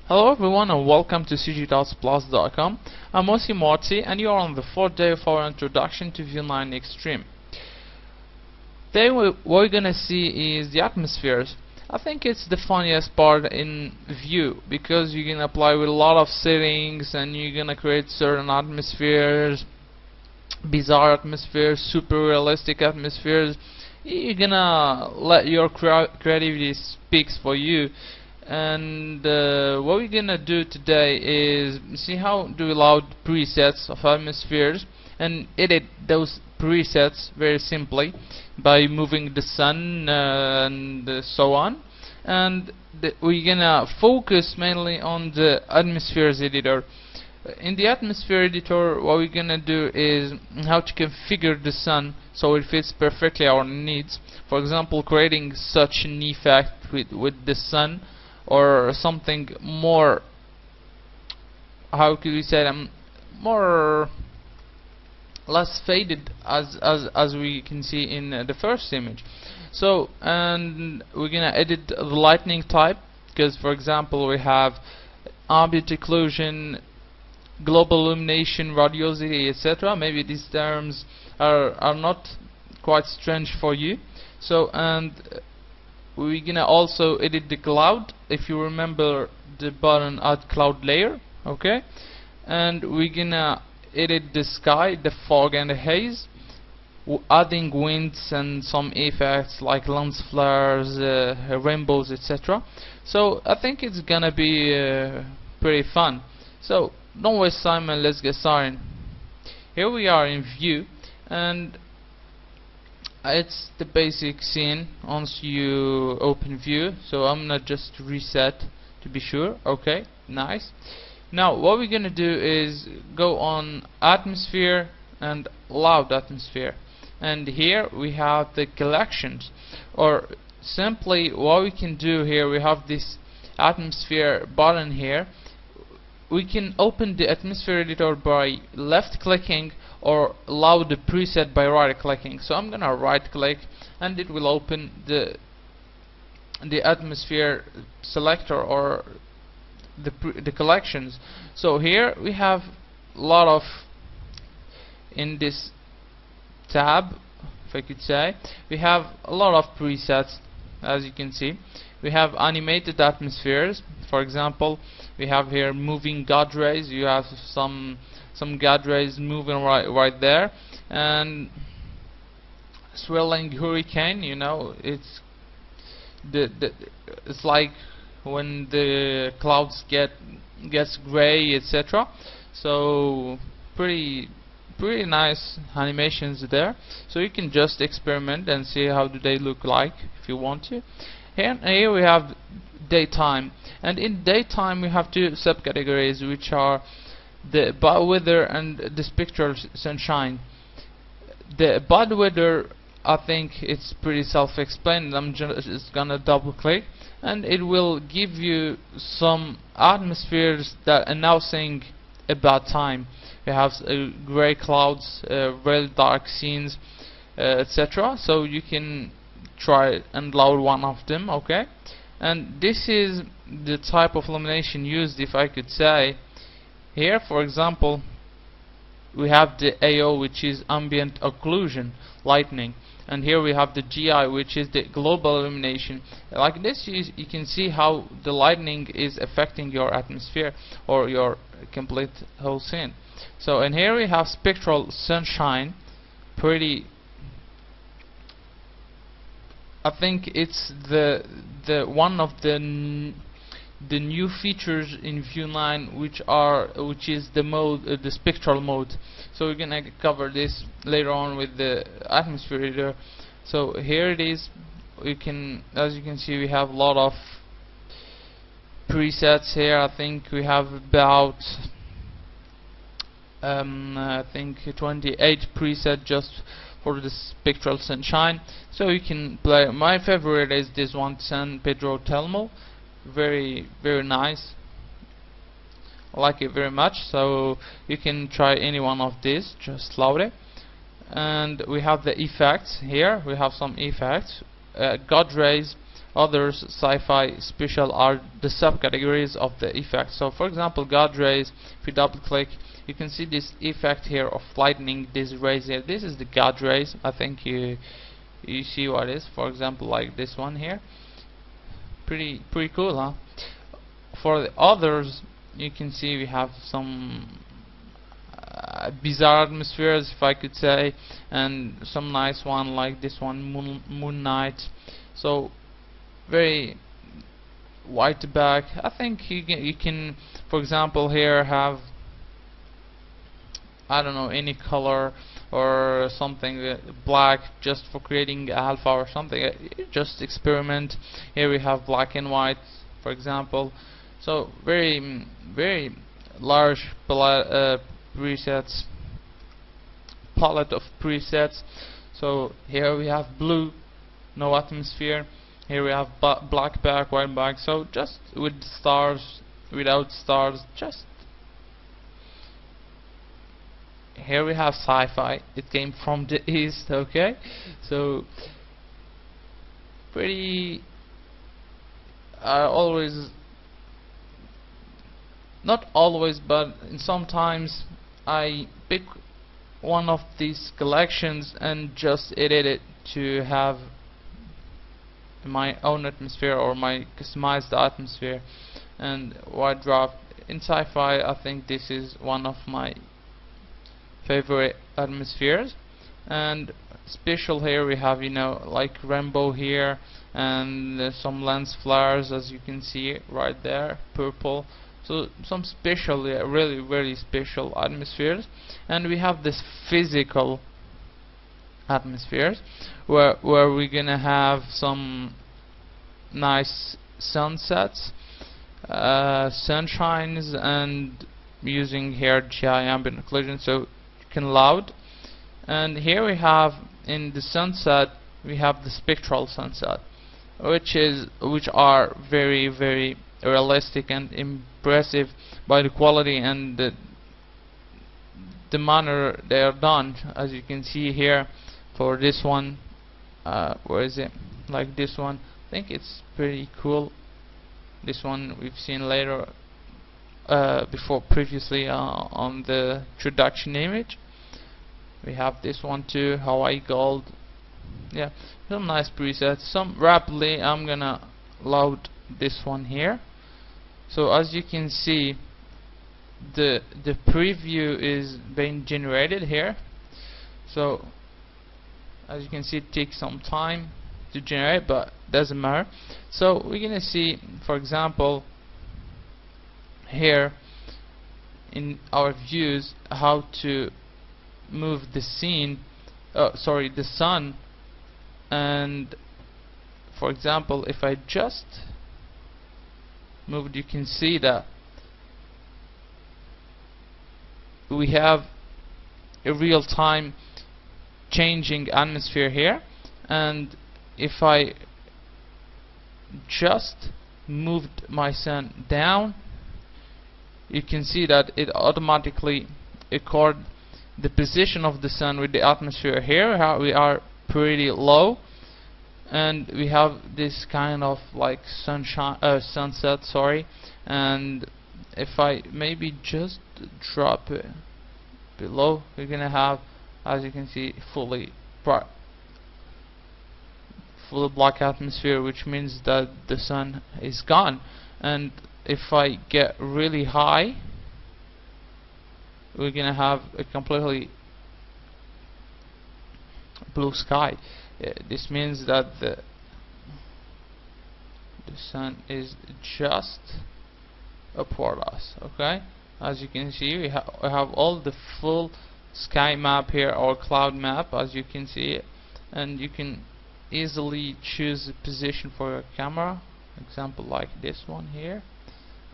Hello everyone and welcome to cg.plus.com. I'm Osi Morty and you are on the 4th day of our introduction to Vue 9 xStream. Today what we're gonna see is the atmospheres. I think it's the funniest part in Vue because you can apply with a lot of settings and you're gonna create certain atmospheres, bizarre atmospheres, super realistic atmospheres. You're gonna let your creativity speaks for you. And what we're gonna do today is see how do we load presets of atmospheres and edit those presets very simply by moving the sun and so on. And we're gonna focus mainly on the atmospheres editor. In the atmosphere editor, what we're gonna do is how to configure the sun so it fits perfectly our needs. For example, creating such an effect with the sun, or something more, how could we say, more less faded as we can see in the first image. So, and we're gonna edit the lightning type because, for example, we have ambient occlusion, global illumination, radiosity, etc. Maybe these terms are not quite strange for you. So, and we're gonna also edit the cloud, if you remember the button add cloud layer, okay? And we're gonna edit the sky, the fog and the haze, adding winds and some effects like lens flares, rainbows, etc. So I think it's gonna be pretty fun. So don't waste time and let's get started. Here we are in Vue, and it's the basic scene once you open Vue. So I'm gonna just reset to be sure. Okay, nice. Now what we're gonna do is go on atmosphere and loud atmosphere, and here we have the collections, or simply what we can do here, we have this atmosphere button here. We can open the atmosphere editor by left clicking or load the preset by right clicking. So I'm gonna right click and it will open the atmosphere selector or the collections. So here we have a lot of, in this tab, if I could say, we have a lot of presets. As you can see, we have animated atmospheres. For example, we have here moving God rays. You have some God rays moving right there, and swirling hurricane. You know, it's it's like when the clouds gets gray, etc. So pretty nice animations there. So you can just experiment and see how do they look like if you want to. Here we have daytime, and in daytime we have two subcategories, which are the bad weather and the spectral sunshine. The bad weather, I think it's pretty self-explained. I'm just gonna double click and it will give you some atmospheres that announcing a bad time. We have gray clouds, very dark scenes, etc. So you can try and load one of them, okay? And this is the type of illumination used, if I could say. Here, for example, we have the AO, which is ambient occlusion lightning, and here we have the GI, which is the global illumination. Like this, you can see how the lightning is affecting your atmosphere or your complete whole scene. So, and here we have spectral sunshine. Pretty, I think it's the one of the new features in Vue 9, which is the mode, the spectral mode. So we're gonna cover this later on with the atmosphere editor. So here it is. We can, as you can see, we have a lot of presets here. I think we have about I think 28 presets just for the spectral sunshine. So you can play. My favorite is this one, San Pedro Telmo. Very nice. I like it very much. So you can try any one of these, just load it. And we have the effects here. We have some effects, God rays, others, sci-fi, special are the subcategories of the effect. So for example, God rays, if you double click, you can see this effect here of lightning, these rays here. This is the God rays. I think you see what it is. For example, like this one here, pretty cool, huh? For the others, you can see we have some bizarre atmospheres, if I could say, and some nice one like this one, moon night. So very white back. I think you can for example here have, I don't know, any color or something black, just for creating alpha or something. Just experiment. Here we have black and white, for example. So very large presets, palette of presets. So here we have blue, no atmosphere. Here we have black back, white back. So just with stars, without stars, just here we have sci-fi. It came from the east, okay? So pretty always, not always, but sometimes I pick one of these collections and just edit it to have my own atmosphere or my customized atmosphere. And white drop in sci-fi, I think this is one of my favorite atmospheres. And special here we have, you know, like rainbow here, and some lens flares, as you can see right there, purple. So some special, yeah, really very special atmospheres. And we have this physical atmospheres where we're gonna have some nice sunsets, sunshines, and using here GI ambient occlusion, so you can loud. And here we have in the sunset, we have the spectral sunset, which are very realistic and impressive by the quality and the manner they are done. As you can see here, for this one, where is it? Like this one, I think it's pretty cool. This one we've seen later, previously on the introduction image. We have this one too, Hawaii Gold. Yeah, some nice presets. Some rapidly, I'm gonna load this one here. So as you can see, the preview is being generated here. So as you can see, it takes some time to generate, but doesn't matter. So we're gonna see, for example, here in our views, how to move the scene, the sun. And for example, if I just moved, you can see that we have a real-time changing atmosphere here. And if I just moved my sun down, you can see that it automatically accord the position of the sun with the atmosphere here. How we are pretty low, and we have this kind of like sunset, sorry. And if I maybe just drop it below, we're gonna have, as you can see, fully black atmosphere, which means that the sun is gone. And if I get really high, we're gonna have a completely blue sky. This means that the sun is just upward us. Okay, as you can see, we have all the full sky map here, or cloud map, as you can see. And you can easily choose a position for your camera, example like this one here,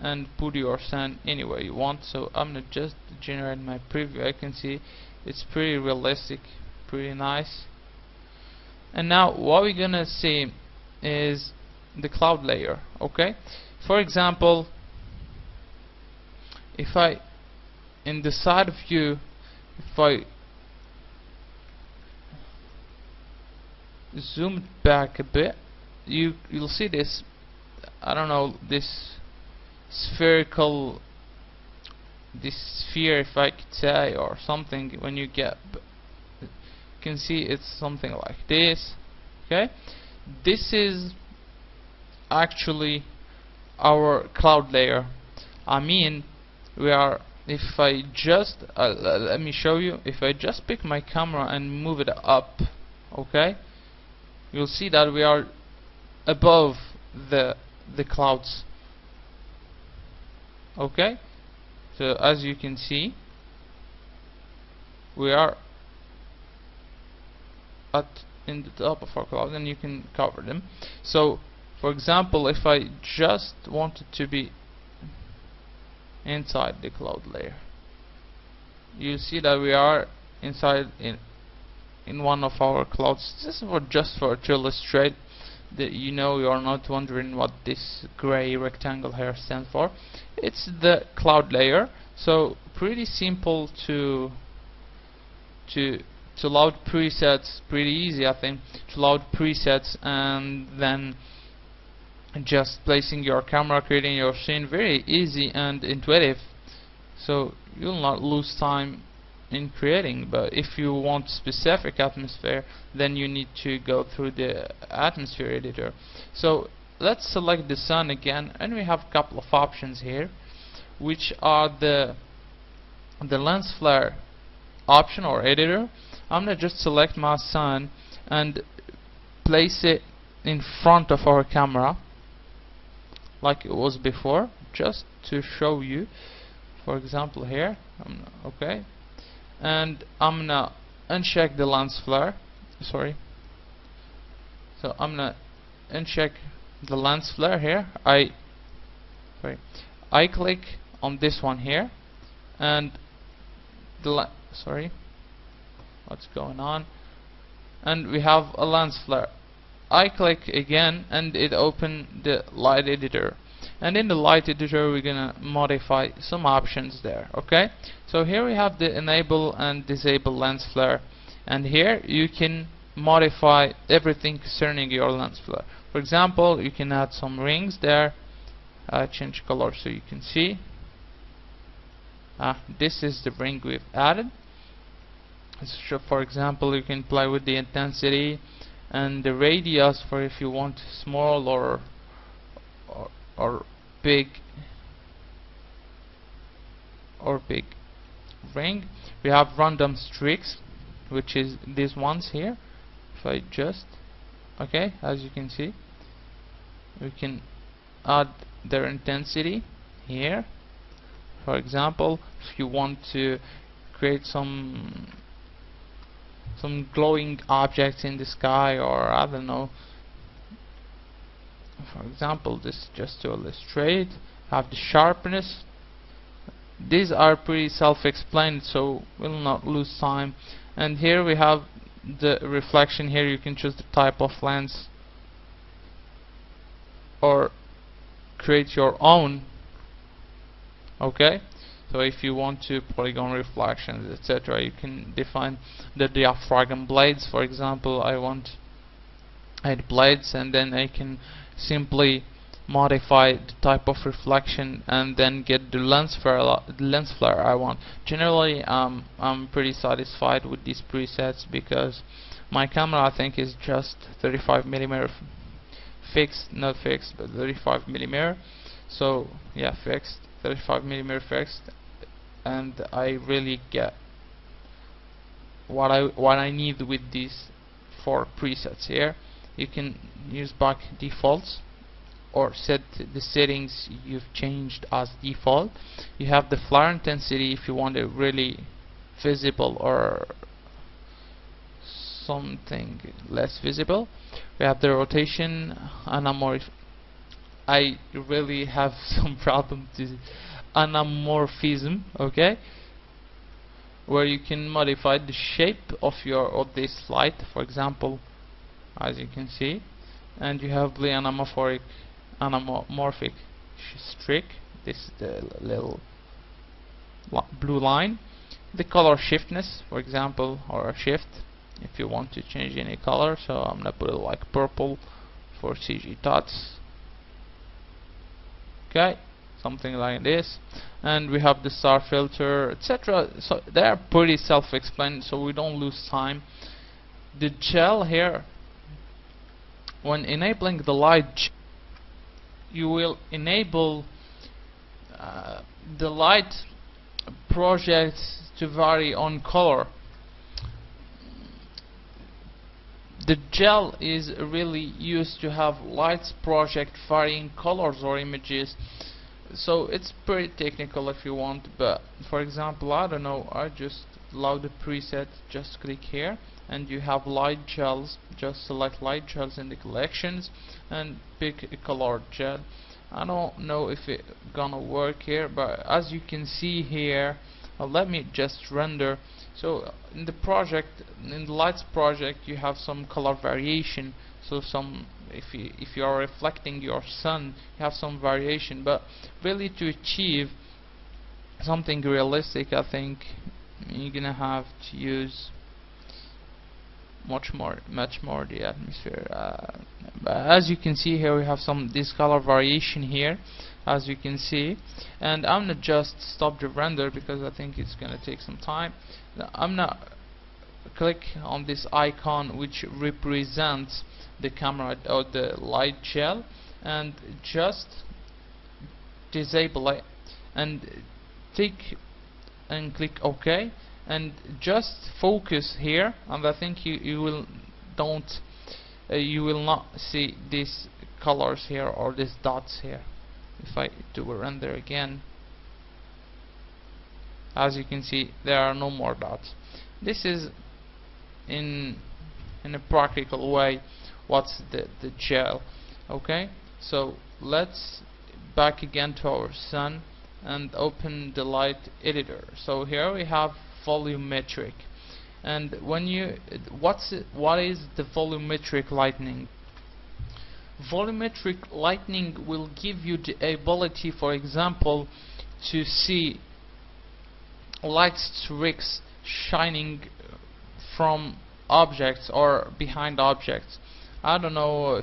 and put your sun anywhere you want. So I'm gonna just generate my preview. I can see it's pretty realistic, pretty nice. And now what we're gonna see is the cloud layer. Okay, for example, if I in the side view, if I zoom back a bit, you'll see this, I don't know, this spherical, this sphere, if I could say, or something. When you get, you can see it's something like this. Okay, this is actually our cloud layer. I mean, we are, if I just let me show you, if I just pick my camera and move it up, okay, you'll see that we are above the clouds. Okay, so as you can see, we are in the top of our cloud, and you can cover them. So for example, if I just wanted to be inside the cloud layer, you see that we are inside in one of our clouds. This is just for to illustrate that you know, you are not wondering what this gray rectangle here stands for. It's the cloud layer. So pretty simple to load presets, pretty easy I think to load presets, and then just placing your camera, creating your scene. Very easy and intuitive, so you'll not lose time in creating. But if you want specific atmosphere, then you need to go through the atmosphere editor. So let's select the sun again, and we have a couple of options here, which are the lens flare option or editor. I'm gonna just select my sun and place it in front of our camera like it was before, just to show you. For example here, okay, and I'm gonna uncheck the lens flare. Sorry. So I'm gonna uncheck the lens flare here. I click on this one here, and sorry, what's going on? And we have a lens flare. I click again, and it opened the light editor. And in the light editor, we're gonna modify some options there. Okay, so here we have the enable and disable lens flare, and here you can modify everything concerning your lens flare. For example, you can add some rings there. Change color so you can see. This is the ring we've added. So for example, you can play with the intensity and the radius for if you want small or big ring. We have random streaks, which is these ones here. If I just, okay, as you can see, we can add their intensity here. For example, if you want to create some glowing objects in the sky, or I don't know, for example, this just to illustrate, have the sharpness. These are pretty self-explained, so we'll not lose time. And here we have the reflection. Here you can choose the type of lens or create your own. Okay, so if you want to polygon reflections, etc., you can define the diaphragm blades. For example, I want 8 blades, and then I can simply modify the type of reflection and then get the lens flare I want. Generally, I'm pretty satisfied with these presets because my camera, I think, is just 35mm fixed, not fixed, but 35mm. So yeah, fixed, 35mm fixed, and I really get what I need with these 4 presets here. You can use back defaults or set the settings you've changed as default. You have the flare intensity if you want it really visible or something less visible. We have the rotation anamorphism. I really have some problem to anamorphism, okay, where you can modify the shape of this light, for example, as you can see. And you have the anamorphic streak. This is the little blue line. The color shiftness, for example, or a shift if you want to change any color. So I'm gonna put it like purple, for CG dots. Okay, something like this, and we have the star filter, etc. So they are pretty self-explained, so we don't lose time. The gel here, when enabling the light, you will enable the light projects to vary on color. The gel is really used to have lights project varying colors or images, so it's pretty technical if you want. But for example, I don't know, I just load the preset, just click here and you have light gels. Just select light gels in the collections and pick a colored gel. I don't know if it's gonna work here, but as you can see here, let me just render. So in the project, in the lights project, you have some color variation. So some, if you are reflecting your sun, you have some variation. But really, to achieve something realistic, I think you're gonna have to use much more the atmosphere. But as you can see here, we have some this color variation here, as you can see, and I'm gonna just stop the render because I think it's gonna take some time. I'm gonna click on this icon which represents the camera or the light gel and just disable it and click OK and just focus here, and I think you will not see these colors here or these dots here. If I do a render again, as you can see, there are no more dots. This is in a practical way what's the gel. Okay, so let's back again to our sun and open the light editor. So here we have volumetric, and when you what is the volumetric lightning? Volumetric lightning will give you the ability, for example, to see light streaks shining from objects or behind objects. I don't know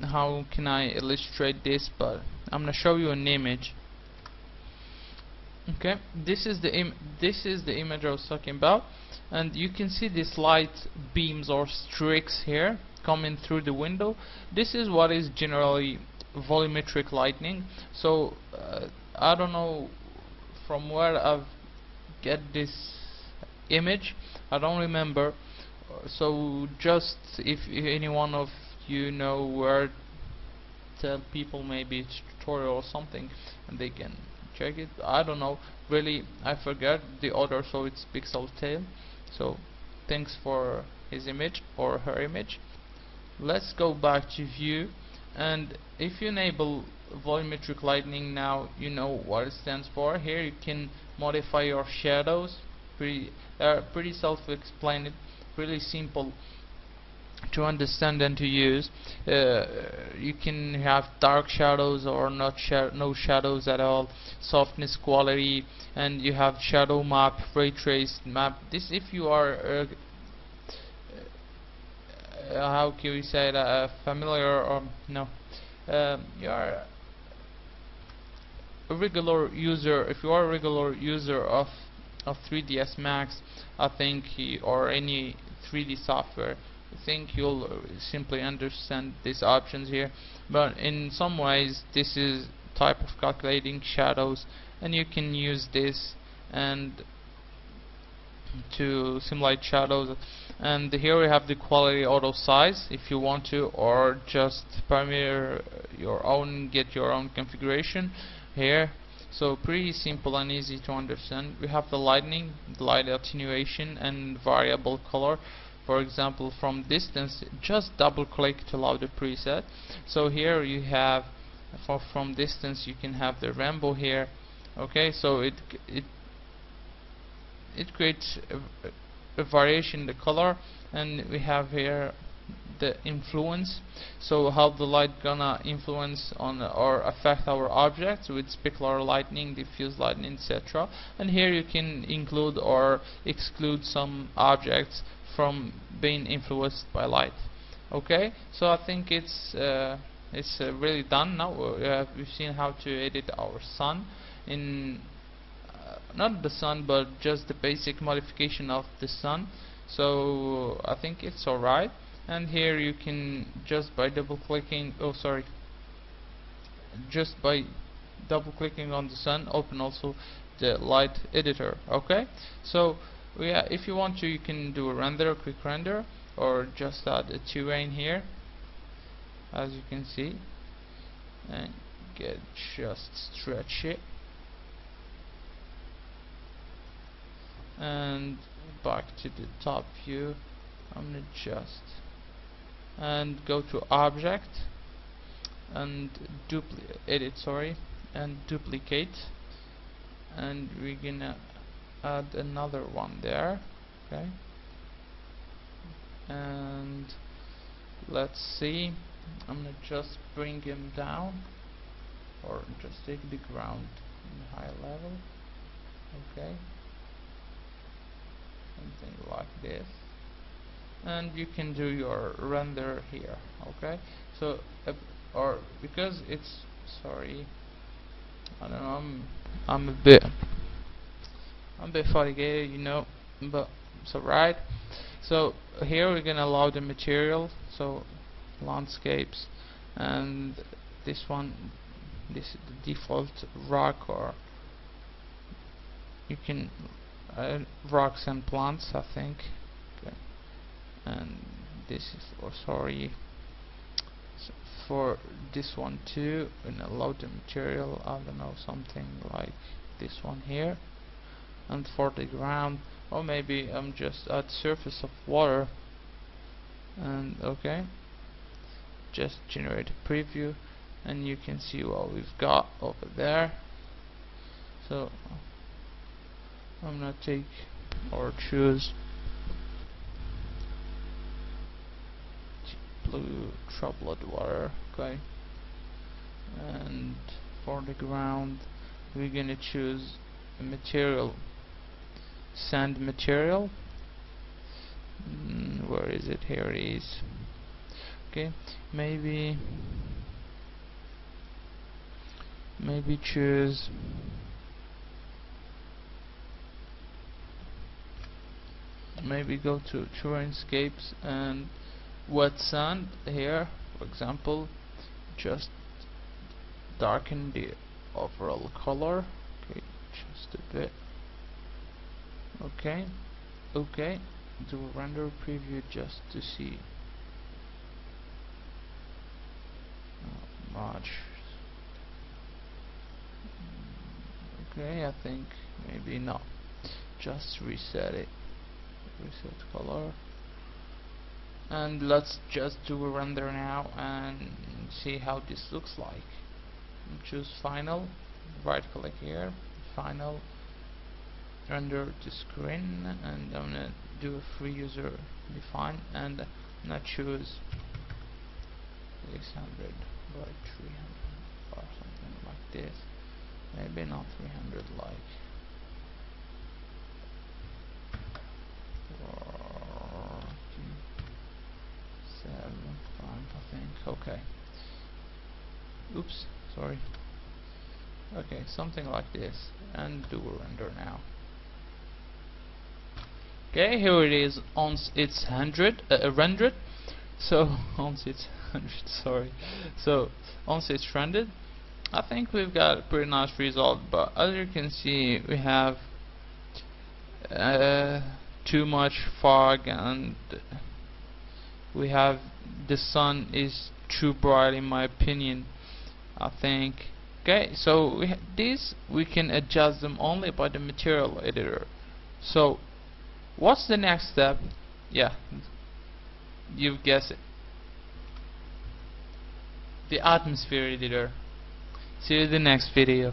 how can I illustrate this, but I'm gonna show you an image. Okay, this is the image I was talking about, and you can see these light beams or streaks here coming through the window. This is what is generally volumetric lightning. So I don't know from where I've get this image, I don't remember. So just if any one of you know where, tell people, maybe it's tutorial or something and they can check it. I don't know, really, I forgot the author, so it's Pixel Tail. So thanks for his image or her image. Let's go back to view, and if you enable volumetric lightning, now you know what it stands for. Here you can modify your shadows. Pretty self-explanatory, really simple to understand and to use. You can have dark shadows or no shadows at all, softness, quality, and you have shadow map, ray trace map. This, if you are how can we say that, familiar or no, you are a regular user. If you are a regular user of 3ds Max, I think or any 3D software, I think you'll simply understand these options here. But in some ways, this is type of calculating shadows, and you can use this and to simulate shadows. And here we have the quality auto size if you want to, or just parameter your own, get your own configuration here. So pretty simple and easy to understand. We have the lighting, the light attenuation, and variable color. For example, from distance, just double click to load the preset. So here you have, from distance, you can have the rainbow here. Okay, so it creates a variation in the color, and we have here the influence. So how the light gonna influence on or affect our objects with specular lighting, diffuse lighting, etc. And here you can include or exclude some objects from being influenced by light. Okay, so I think it's really done now. We've seen how to edit our sun in not the sun, but just the basic modification of the sun. So I think it's alright. And here you can just by double clicking, just by double clicking on the sun, open also the light editor. Okay, so yeah, if you want to, you can do a render, a quick render, or just add a terrain here, as you can see, and just stretch it, and back to the top view. I'm gonna just and go to object and and duplicate, and we're gonna add another one there. Okay, and let's see, I'm gonna just bring him down, or just take the ground in high level. Okay, something like this, and you can do your render here. Okay, so or because it's I don't know, I'm a bit fatigued, you know, but it's alright. So here we're gonna allow the material, so landscapes, and this is the default rock, or you can rocks and plants, I think. Okay. And this is for this one too, and allow the material, I don't know, something like this one here. And for the ground, or maybe I'm just at surface of water, and okay, just generate a preview, and you can see what we've got over there. So I'm gonna take or choose blue troubled water. Okay, and for the ground we're gonna choose a material, sand material. Where is it? Here it is. Okay, maybe choose go to terrainscapes and wet sand here, for example. Just darken the overall color. Okay, just a bit. Okay, do a render preview just to see not much. Okay, I think maybe not. Just reset it. Reset color. And let's just do a render now and see how this looks like. Choose final, right click here, final, render to screen, and I'm gonna do a free user define, and I'm gonna choose 600 by 300 or something like this. Maybe not 300, like 7.5, I think. Okay. Oops, sorry. Okay, something like this, and do a render now. Okay, here it is on its rendered. So once it's 100, sorry. So once it's rendered, I think we've got a pretty nice result. But as you can see, we have too much fog, and we have the sun is too bright, in my opinion, I think. Okay, so we can adjust them only by the material editor. So what's the next step? Yeah, you've guessed it, the atmosphere editor. See you in the next video.